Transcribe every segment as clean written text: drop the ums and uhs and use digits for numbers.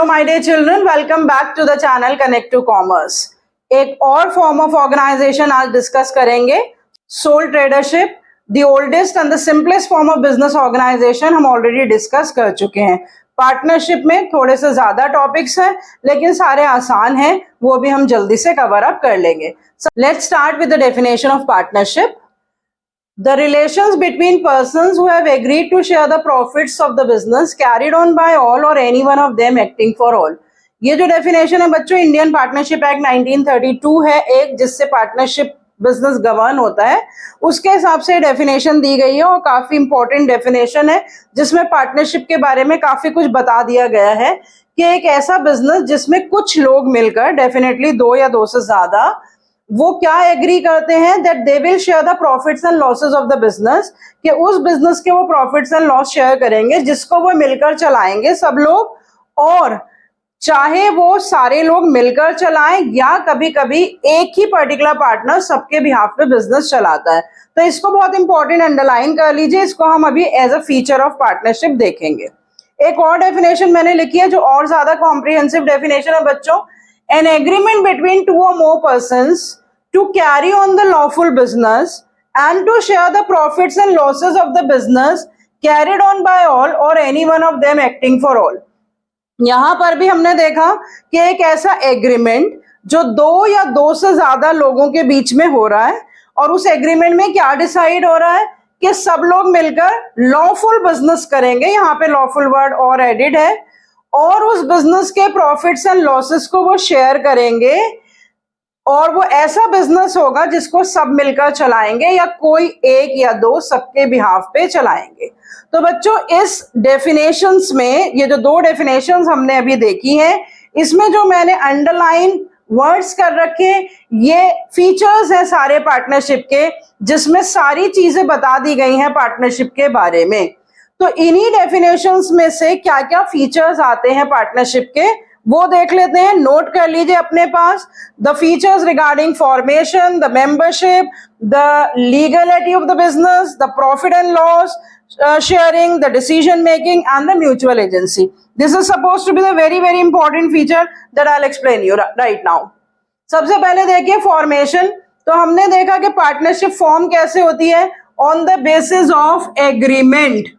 Hello my dear children, welcome back to the channel connect to commerce. एक और form of organisation आज discuss करेंगे, sole tradership. The oldest and the simplest form of business organisation हम already discuss कर चुके हैं। Partnership में थोड़े से ज्यादा टॉपिक्स हैं, लेकिन सारे आसान हैं, वो भी हम जल्दी से कवर अप कर लेंगे। Let's start with the definition of partnership. The relations between persons who have agreed to share the profits of the business carried on by all or any one of them acting for all. ये जो definition है बच्चों, Indian partnership act 1932 है एक, जिससे partnership business govern होता है, उसके हिसाब से डेफिनेशन दी गई है और काफी इंपॉर्टेंट डेफिनेशन है, जिसमें पार्टनरशिप के बारे में काफी कुछ बता दिया गया है कि एक ऐसा बिजनेस जिसमें कुछ लोग मिलकर, डेफिनेटली दो या दो से ज्यादा, वो क्या एग्री करते हैं that they will share the profits and losses of the business, कि उस बिजनेस के वो प्रॉफिट्स एंड लॉस शेयर करेंगे जिसको वो मिलकर चलाएंगे सब लोग, और चाहे वो सारे लोग मिलकर चलाएं या कभी कभी एक ही पर्टिकुलर पार्टनर सबके बिहाफ पे बिजनेस चलाता है। तो इसको बहुत इंपॉर्टेंट अंडरलाइन कर लीजिए, इसको हम अभी as a feature of partnership देखेंगे। एक और डेफिनेशन मैंने लिखी है जो और ज्यादा कॉम्प्रिहेंसिव डेफिनेशन है बच्चों, एन एग्रीमेंट बिटवीन टू और मोर persons to carry on the lawful business and to share the profits and losses of the business carried on by all or any one of them acting for all. यहां पर भी हमने देखा कि एक ऐसा agreement जो दो या दो से ज्यादा लोगों के बीच में हो रहा है, और उस एग्रीमेंट में क्या डिसाइड हो रहा है कि सब लोग मिलकर लॉफुल बिजनेस करेंगे, यहाँ पे लॉफुल वर्ड और एडिड है, और उस बिजनेस के प्रॉफिट्स एंड लॉसेस को वो शेयर करेंगे, और वो ऐसा बिजनेस होगा जिसको सब मिलकर चलाएंगे या कोई एक या दो सबके बिहाफ पे चलाएंगे। तो बच्चों इस डेफिनेशंस में, ये जो दो डेफिनेशंस हमने अभी देखी हैं, इसमें जो मैंने अंडरलाइन वर्ड्स कर रखे, ये फीचर्स हैं सारे पार्टनरशिप के, जिसमें सारी चीजें बता दी गई हैं पार्टनरशिप के बारे में। तो इन्हीं डेफिनेशंस में से क्या क्या फीचर्स आते हैं पार्टनरशिप के, वो देख लेते हैं। नोट कर लीजिए अपने पास, the features regarding formation, the membership, the legality of the business, the profit and loss sharing, the decision making and the mutual agency. This is supposed to be the very very important feature that I will explain you right now. सबसे पहले देखिए formation. तो हमने देखा कि partnership form कैसे होती है, on the basis of agreement.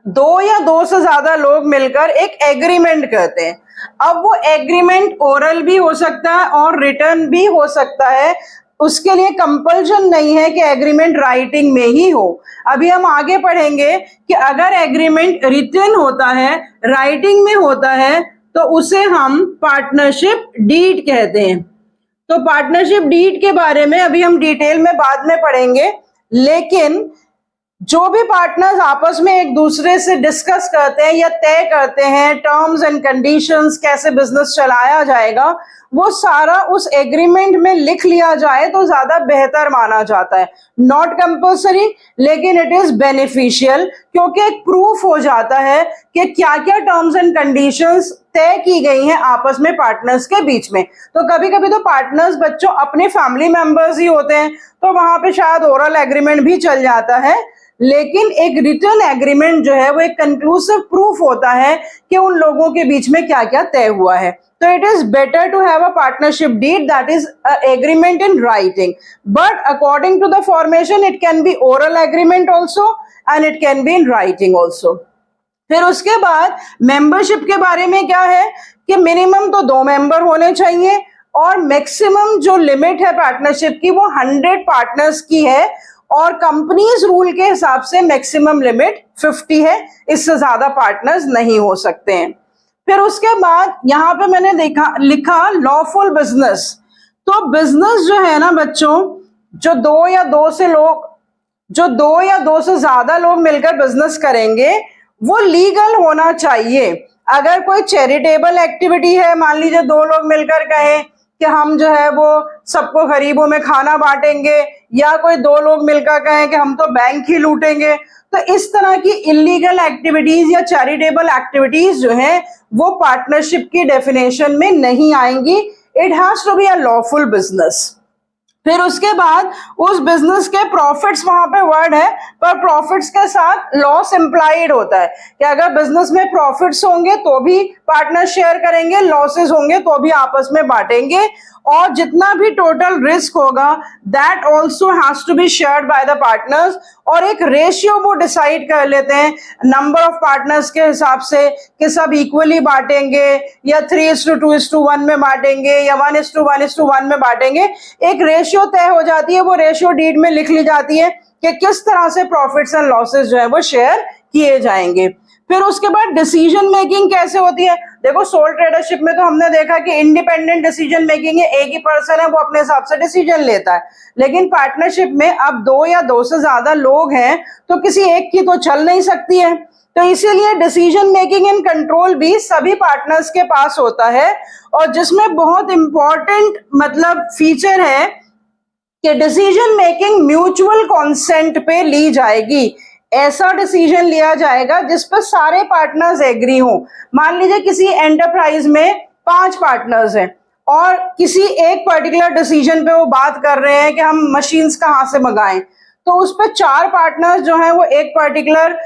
दो या दो से ज्यादा लोग मिलकर एक एग्रीमेंट करते हैं। अब वो एग्रीमेंट ओरल भी हो सकता है और रिटर्न भी हो सकता है, उसके लिए कंपल्शन नहीं है कि एग्रीमेंट राइटिंग में ही हो। अभी हम आगे पढ़ेंगे कि अगर एग्रीमेंट रिटन होता है, राइटिंग में होता है, तो उसे हम पार्टनरशिप डीड कहते हैं। तो पार्टनरशिप डीड के बारे में अभी हम डिटेल में बाद में पढ़ेंगे, लेकिन जो भी पार्टनर्स आपस में एक दूसरे से डिस्कस करते हैं या तय करते हैं टर्म्स एंड कंडीशंस, कैसे बिजनेस चलाया जाएगा, वो सारा उस एग्रीमेंट में लिख लिया जाए तो ज्यादा बेहतर माना जाता है। नॉट कंपल्सरी, लेकिन इट इज बेनिफिशियल, क्योंकि एक प्रूफ हो जाता है कि क्या क्या टर्म्स एंड कंडीशंस तय की गई हैं आपस में पार्टनर्स के बीच में। तो कभी कभी तो पार्टनर्स बच्चों अपने फैमिली मेंबर्स ही होते हैं, तो वहां पे शायद ओरल एग्रीमेंट भी चल जाता है, लेकिन एक रिटन एग्रीमेंट जो है वो एक कंक्लूसिव प्रूफ होता है कि उन लोगों के बीच में क्या क्या तय हुआ है। तो it is better to have a partnership deed that is agreement in writing, but according to the formation it can be oral agreement also and it can be in writing also. फिर उसके बाद membership के बारे में क्या है कि minimum तो 2 मेंबर होने चाहिए, और मैक्सिमम जो लिमिट है पार्टनरशिप की वो 100 पार्टनर्स की है, और कंपनीज रूल के हिसाब से मैक्सिमम लिमिट 50 है, इससे ज्यादा पार्टनर्स नहीं हो सकते हैं। फिर उसके बाद यहाँ पे मैंने लिखा लॉफुल बिजनेस। तो बिजनेस जो है ना बच्चों, जो दो या दो से ज्यादा लोग मिलकर बिजनेस करेंगे, वो लीगल होना चाहिए। अगर कोई चैरिटेबल एक्टिविटी है, मान लीजिए 2 लोग मिलकर कहें कि हम जो है वो सबको गरीबों में खाना बांटेंगे, या कोई 2 लोग मिलकर कहें कि हम तो बैंक ही लूटेंगे, तो इस तरह की इलीगल एक्टिविटीज या चैरिटेबल एक्टिविटीज जो हैं वो पार्टनरशिप की डेफिनेशन में नहीं आएंगी। It has to be a lawful business. फिर उसके बाद उस बिजनेस के प्रॉफिट्स, वहां पे वर्ड है पर प्रॉफिट्स के साथ लॉस इंप्लाइड होता है कि अगर बिजनेस में प्रॉफिट्स होंगे तो भी पार्टनर शेयर करेंगे, लॉसेस होंगे तो भी आपस में बांटेंगे, और जितना भी टोटल रिस्क होगा that also has to be shared by the partners. और एक रेशियो वो डिसाइड कर लेते हैं नंबर ऑफ पार्टनर्स के हिसाब से कि सब इक्वली बांटेंगे या 3:2:1 में बांटेंगे या 1:1:1 में बांटेंगे। एक रेशियो तय हो जाती है, वो रेशियो डीड में लिख ली जाती है कि किस तरह से प्रॉफिट्स एंड लॉसेस जो है वो शेयर किए जाएंगे। फिर उसके बाद डिसीजन मेकिंग कैसे होती है? देखो सोल ट्रेडरशिप में तो हमने देखा कि इंडिपेंडेंट डिसीजन मेकिंग है, एक ही पर्सन है वो अपने हिसाब से डिसीजन लेता है। लेकिन पार्टनरशिप में अब 2 या 2 से ज्यादा लोग हैं तो किसी एक की तो चल नहीं सकती है, तो इसीलिए डिसीजन मेकिंग एंड कंट्रोल भी सभी पार्टनर्स के पास होता है। और जिसमें बहुत इंपॉर्टेंट मतलब फीचर है कि डिसीजन मेकिंग म्यूचुअल कॉन्सेंट पे ली जाएगी। ऐसा डिसीजन लिया जाएगा जिस पर सारे पार्टनर्स एग्री हो। मान लीजिए किसी एंटरप्राइज में 5 पार्टनर्स हैं और किसी एक पर्टिकुलर डिसीजन पे वो बात कर रहे हैं कि हम मशीन्स कहाँ से मंगाएं, तो उस पर 4 पार्टनर्स जो हैं वो एक पर्टिकुलर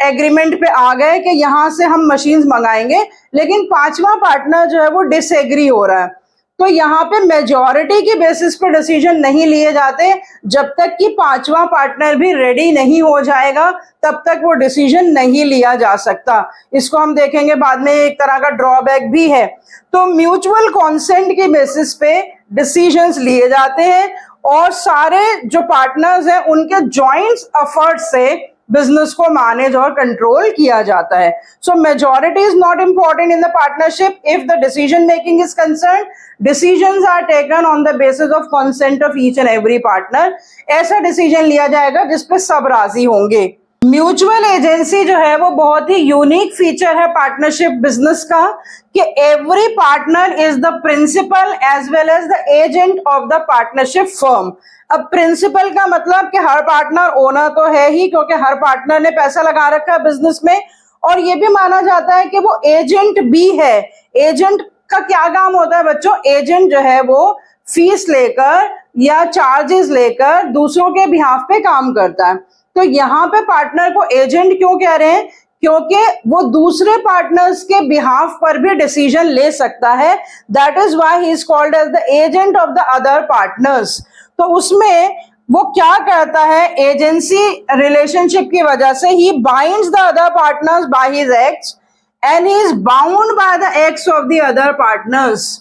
एग्रीमेंट पे आ गए कि यहाँ से हम मशीन्स मंगाएंगे, लेकिन 5वां पार्टनर जो है वो डिसएग्री हो रहा है। तो यहाँ पे मेजॉरिटी की बेसिस पे डिसीजन नहीं लिए जाते, जब तक कि 5वां पार्टनर भी रेडी नहीं हो जाएगा तब तक वो डिसीजन नहीं लिया जा सकता। इसको हम देखेंगे बाद में, एक तरह का ड्रॉबैक भी है। तो म्यूचुअल कॉन्सेंट की बेसिस पे डिसीजंस लिए जाते हैं और सारे जो पार्टनर्स हैं उनके जॉइंट एफर्ट से बिजनेस को मैनेज और कंट्रोल किया जाता है। So majority is not important in the partnership if the decision making is concern. Decisions are taken on the basis of consent of each and every partner. ऐसा decision लिया जाएगा जिसपे सब राजी होंगे। म्यूचुअल एजेंसी जो है वो बहुत ही यूनिक फीचर है पार्टनरशिप बिजनेस का कि every partner is the principal as well as the agent of the partnership firm. अब प्रिंसिपल का मतलब कि हर पार्टनर ओनर तो है ही, क्योंकि हर पार्टनर ने पैसा लगा रखा है बिजनेस में, और ये भी माना जाता है कि वो एजेंट भी है। एजेंट का क्या काम होता है बच्चों? एजेंट जो है वो फीस लेकर या चार्जेस लेकर दूसरों के बिहाफ पे काम करता है। तो यहाँ पे पार्टनर को एजेंट क्यों कह रहे हैं? क्योंकि वो दूसरे पार्टनर्स के बिहाफ पर भी डिसीजन ले सकता है। That is why he is called as the agent of the other partners. तो उसमें वो क्या करता है? एजेंसी रिलेशनशिप की वजह से he binds the other partners by his acts and he is bound by the acts of the other partners.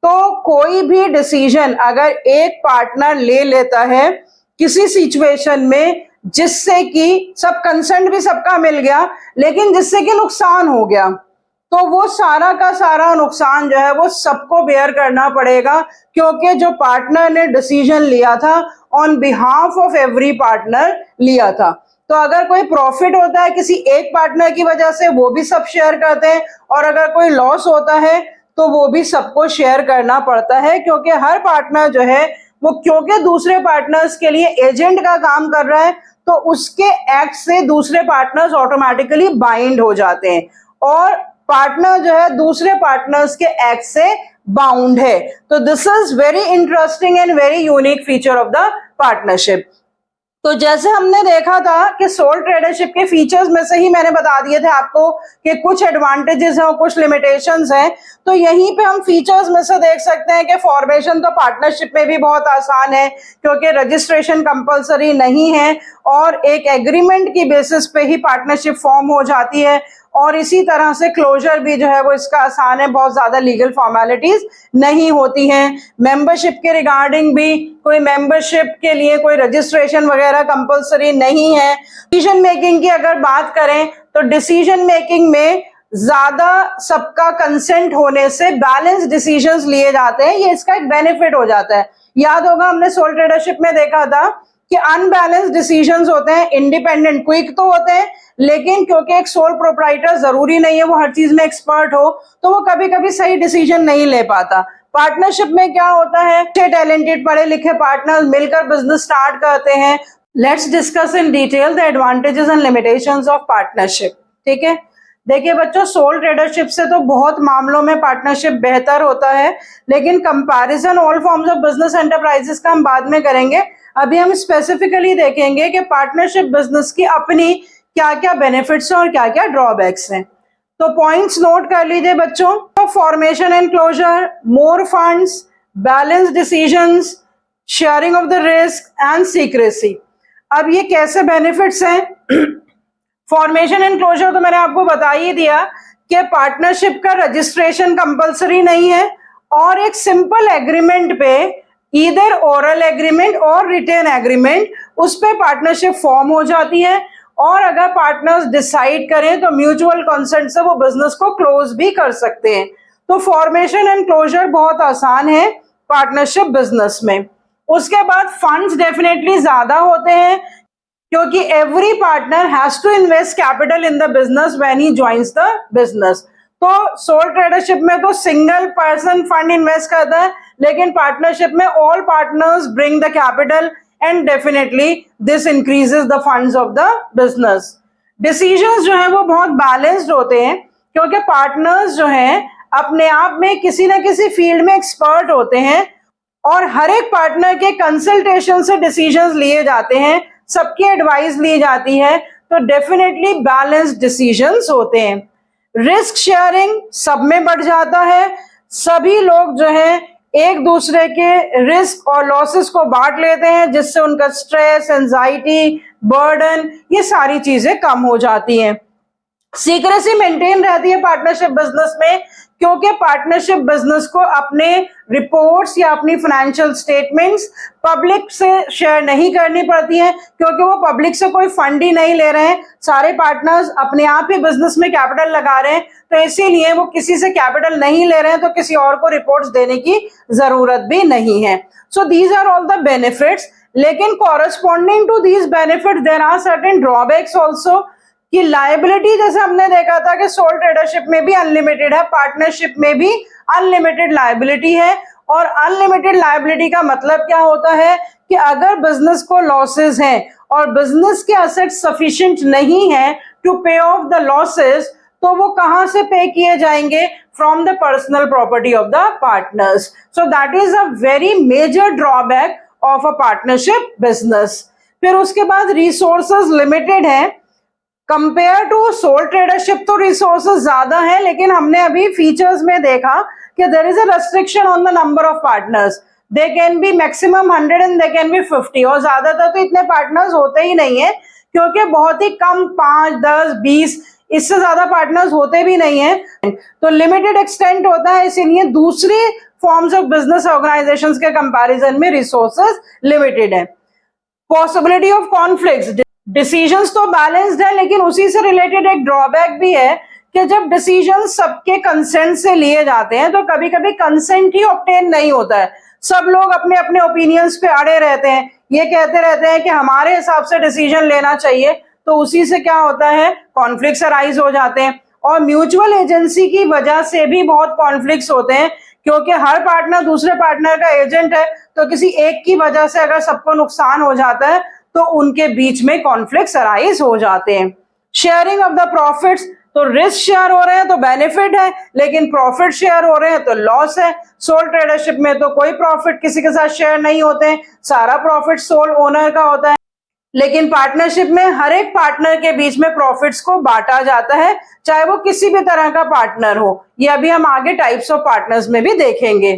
तो कोई भी डिसीजन अगर एक पार्टनर ले लेता है किसी सिचुएशन में जिससे कि सब कंसेंट भी सबका मिल गया लेकिन जिससे कि नुकसान हो गया, तो वो सारा का सारा नुकसान जो है वो सबको बेयर करना पड़ेगा, क्योंकि जो पार्टनर ने डिसीजन लिया था on behalf of every partner लिया था। तो अगर कोई प्रॉफिट होता है किसी एक पार्टनर की वजह से वो भी सब शेयर करते हैं, और अगर कोई लॉस होता है तो वो भी सबको शेयर करना पड़ता है, क्योंकि हर पार्टनर जो है वो क्योंकि दूसरे पार्टनर्स के लिए एजेंट का काम कर रहा है तो उसके एक्ट से दूसरे पार्टनर्स ऑटोमेटिकली बाइंड हो जाते हैं, और पार्टनर जो है दूसरे पार्टनर्स के एक्ट से बाउंड है। तो this is very interesting and very unique feature of the partnership. तो जैसे हमने देखा था कि सोल ट्रेडरशिप के फीचर्स में से ही मैंने बता दिए थे आपको कि कुछ एडवांटेजेस हैं और कुछ लिमिटेशंस हैं। तो यहीं पे हम फीचर्स में से देख सकते हैं कि फॉर्मेशन तो पार्टनरशिप में भी बहुत आसान है, क्योंकि रजिस्ट्रेशन कंपलसरी नहीं है और एक एग्रीमेंट की बेसिस पे ही पार्टनरशिप फॉर्म हो जाती है, और इसी तरह से क्लोजर भी जो है वो इसका आसान है, बहुत ज्यादा लीगल फॉर्मेलिटीज नहीं होती हैं। मेंबरशिप के रिगार्डिंग भी कोई मेंबरशिप के लिए कोई रजिस्ट्रेशन वगैरह कंपलसरी नहीं है। डिसीजन मेकिंग की अगर बात करें तो डिसीजन मेकिंग में ज्यादा सबका कंसेंट होने से बैलेंस डिसीजंस लिए जाते हैं, ये इसका एक बेनिफिट हो जाता है। याद होगा हमने सोल ट्रेडरशिप में देखा था कि अनबैलेंस डिसीजंस होते हैं, इंडिपेंडेंट क्विक तो होते हैं, लेकिन क्योंकि एक सोल प्रोप्राइटर जरूरी नहीं है वो हर चीज में एक्सपर्ट हो, तो वो कभी कभी सही डिसीजन नहीं ले पाता। पार्टनरशिप में क्या होता है, टैलेंटेड पढ़े लिखे पार्टनर्स मिलकर बिजनेस स्टार्ट करते हैं। Let's discuss in detail the advantages and limitations of partnership. ठीक है, देखिए बच्चों, सोल ट्रेडरशिप से तो बहुत मामलों में पार्टनरशिप बेहतर होता है, लेकिन comparison all forms of business enterprises का हम बाद में करेंगे। अभी हम स्पेसिफिकली देखेंगे कि पार्टनरशिप बिजनेस की अपनी क्या क्या बेनिफिट्स हैं और क्या क्या ड्रॉबैक्स हैं। तो पॉइंट्स नोट कर लीजिए बच्चों। Formation and closure, more funds, balance decisions, sharing of the risk and secrecy. अब ये कैसे बेनिफिट्स हैं? फॉर्मेशन एंड क्लोजर तो मैंने आपको बता ही दिया कि पार्टनरशिप का रजिस्ट्रेशन कंपलसरी नहीं है और एक सिंपल एग्रीमेंट पे, ईदर ओरल एग्रीमेंट और रिटेन एग्रीमेंट, उस पे पार्टनरशिप फॉर्म हो जाती है और अगर पार्टनर्स डिसाइड करें तो म्यूचुअल कंसेंट से वो बिजनेस को क्लोज भी कर सकते हैं। तो फॉर्मेशन एंड क्लोजर बहुत आसान है पार्टनरशिप बिजनेस में। उसके बाद फंड्स डेफिनेटली ज्यादा होते हैं क्योंकि every partner has to invest capital in the business when he joins the business. तो सोल ट्रेडरशिप में तो सिंगल पर्सन फंड इन्वेस्ट करता है, लेकिन पार्टनरशिप में all partners bring the capital and definitely this increases the funds of the business. Decisions जो है वो बहुत बैलेंस्ड होते हैं क्योंकि पार्टनर्स जो हैं अपने आप में किसी न किसी फील्ड में एक्सपर्ट होते हैं और हर एक पार्टनर के कंसल्टेशन से डिसीजंस लिए जाते हैं, सबकी एडवाइस ली जाती है, तो डेफिनेटली बैलेंस्ड डिसीजंस होते हैं। रिस्क शेयरिंग सब में बढ़ जाता है, सभी लोग जो है एक दूसरे के रिस्क और लॉसेस को बांट लेते हैं जिससे उनका स्ट्रेस, एंजाइटी, बर्डन, ये सारी चीजें कम हो जाती हैं। सीक्रेसी मेंटेन रहती है पार्टनरशिप बिजनेस में क्योंकि पार्टनरशिप बिजनेस को अपने रिपोर्ट्स या अपनी फाइनेंशियल स्टेटमेंट्स पब्लिक से शेयर नहीं करनी पड़ती हैं क्योंकि वो पब्लिक से कोई फंड ही नहीं ले रहे हैं, सारे पार्टनर्स अपने आप ही बिजनेस में कैपिटल लगा रहे हैं, तो इसीलिए वो किसी से कैपिटल नहीं ले रहे हैं तो किसी और को रिपोर्ट्स देने की जरूरत भी नहीं है। So these are all the benefits, लेकिन corresponding to these benefit there are certain drawbacks also कि लायबिलिटी जैसे हमने देखा था कि सोल ट्रेडरशिप में भी अनलिमिटेड है, पार्टनरशिप में भी अनलिमिटेड लायबिलिटी है। और अनलिमिटेड लायबिलिटी का मतलब क्या होता है कि अगर बिजनेस को लॉसेस हैं और बिजनेस के असेट्स सफिशिएंट नहीं है टू पे ऑफ द लॉसेस, तो वो कहां से पे किए जाएंगे? From the personal property of the partners. So that is a very major drawback of a partnership business. फिर उसके बाद रिसोर्सेज लिमिटेड है कंपेयर टू सोल ट्रेडरशिप, तो रिसोर्सेज ज्यादा है, लेकिन हमने अभी फीचर्स में देखा कि there is a restriction on the number of partners, they can be maximum 100 and they can be 50, और ज्यादातर तो इतने पार्टनर्स होते ही नहीं है क्योंकि बहुत ही कम 5, 10, 20 इससे ज्यादा पार्टनर्स होते भी नहीं है, तो लिमिटेड एक्सटेंट होता है, इसीलिए दूसरी फॉर्म्स ऑफ बिजनेस ऑर्गेनाइजेशंस के कंपैरिजन में रिसोर्सेज लिमिटेड है। पॉसिबिलिटी ऑफ कॉन्फ्लिक्ट्स, डिसीजंस तो बैलेंस्ड है लेकिन उसी से रिलेटेड एक ड्रॉबैक भी है कि जब डिसीजंस सबके कंसेंट से लिए जाते हैं तो कभी कभी कंसेंट ही ऑब्टेन नहीं होता है, सब लोग अपने अपने ओपिनियंस पे अड़े रहते हैं, ये कहते रहते हैं कि हमारे हिसाब से डिसीजन लेना चाहिए, तो उसी से क्या होता है? कॉन्फ्लिक्ट्स अराइज हो जाते हैं। और म्यूचुअल एजेंसी की वजह से भी बहुत कॉन्फ्लिक्ट्स होते हैं क्योंकि हर पार्टनर दूसरे पार्टनर का एजेंट है, तो किसी एक की वजह से अगर सबको नुकसान हो जाता है तो उनके बीच में कॉन्फ्लिक्ट्स अराइज हो जाते हैं। शेयरिंग ऑफ द प्रॉफिट्स, तो रिस्क शेयर हो रहे हैं तो बेनिफिट है, लेकिन प्रॉफिट शेयर हो रहे हैं तो लॉस है। सोल ट्रेडरशिप में तो कोई प्रॉफिट किसी के साथ शेयर नहीं होते हैं, सारा प्रॉफिट सोल ओनर का होता है, लेकिन पार्टनरशिप में हर एक पार्टनर के बीच में प्रॉफिट्स को बांटा जाता है, चाहे वो किसी भी तरह का पार्टनर हो। ये अभी हम आगे टाइप्स ऑफ पार्टनर्स में भी देखेंगे।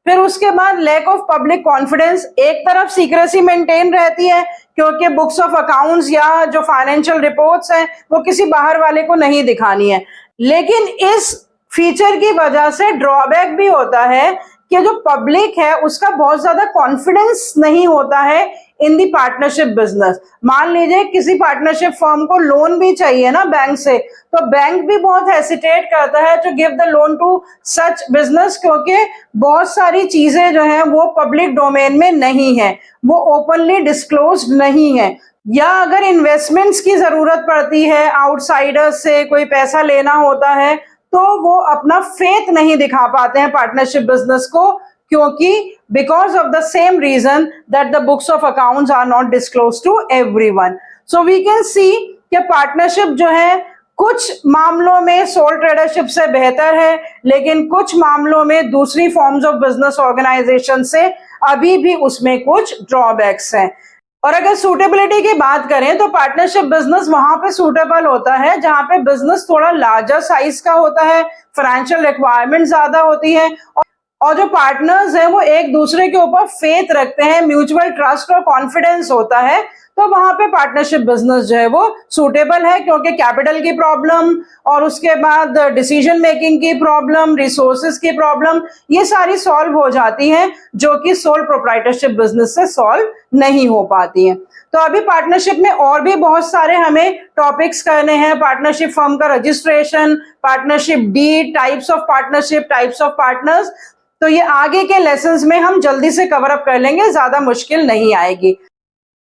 फिर उसके बाद लैक ऑफ पब्लिक कॉन्फिडेंस, एक तरफ सीक्रेसी मेंटेन रहती है क्योंकि बुक्स ऑफ अकाउंट्स या जो फाइनेंशियल रिपोर्ट्स हैं वो किसी बाहर वाले को नहीं दिखानी है, लेकिन इस फीचर की वजह से ड्रॉबैक भी होता है कि जो पब्लिक है उसका बहुत ज्यादा कॉन्फिडेंस नहीं होता है इन दी पार्टनरशिप बिजनेस। मान लीजिए किसी पार्टनरशिप फर्म को लोन भी चाहिए ना बैंक से, तो बैंक भी बहुत हेसिटेट करता है to give the loan to such business क्योंकि बहुत सारी चीजें जो हैं वो पब्लिक डोमेन में नहीं है, वो ओपनली डिस्क्लोज्ड नहीं है, या अगर इन्वेस्टमेंट्स की जरूरत पड़ती है, आउटसाइडर्स से कोई पैसा लेना होता है, तो वो अपना फेथ नहीं दिखा पाते हैं पार्टनरशिप बिजनेस को क्योंकि because of the same reason that the books of accounts are not disclose to everyone. So we can see कि पार्टनरशिप जो है कुछ मामलों में सोल ट्रेडरशिप से बेहतर है, लेकिन कुछ मामलों में दूसरी फॉर्म्स ऑफ बिजनेस ऑर्गेनाइजेशन से अभी भी उसमें कुछ ड्रॉबैक्स हैं। और अगर सूटेबिलिटी की बात करें तो पार्टनरशिप बिजनेस वहां पे सूटेबल होता है जहां पे बिजनेस थोड़ा लार्जर साइज का होता है, फाइनेंशियल रिक्वायरमेंट ज्यादा होती है और जो पार्टनर्स हैं वो एक दूसरे के ऊपर फेथ रखते हैं, म्यूचुअल ट्रस्ट और कॉन्फिडेंस होता है, तो वहां पे पार्टनरशिप बिजनेस जो है वो सूटेबल है, क्योंकि कैपिटल की प्रॉब्लम और उसके बाद डिसीजन मेकिंग की प्रॉब्लम, रिसोर्सेज की प्रॉब्लम, ये सारी सॉल्व हो जाती हैं जो कि सोल प्रोप्राइटरशिप बिजनेस से सॉल्व नहीं हो पाती हैं। तो अभी पार्टनरशिप में और भी बहुत सारे हमें टॉपिक्स करने हैं, पार्टनरशिप फर्म का registration, partnership deed, types of partnership, types of partners, तो ये आगे के लेसन्स में हम जल्दी से कवर अप कर लेंगे, ज्यादा मुश्किल नहीं आएगी।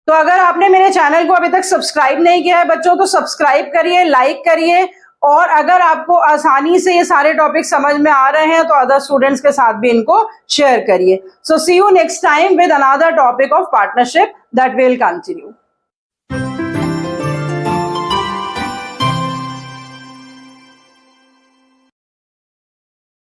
तो अगर आपने मेरे चैनल को अभी तक सब्सक्राइब नहीं किया है बच्चों, तो सब्सक्राइब करिए, लाइक करिए, और अगर आपको आसानी से ये सारे टॉपिक समझ में आ रहे हैं तो अदर स्टूडेंट्स के साथ भी इनको शेयर करिए। So see you next time with another topic of partnership that will continue.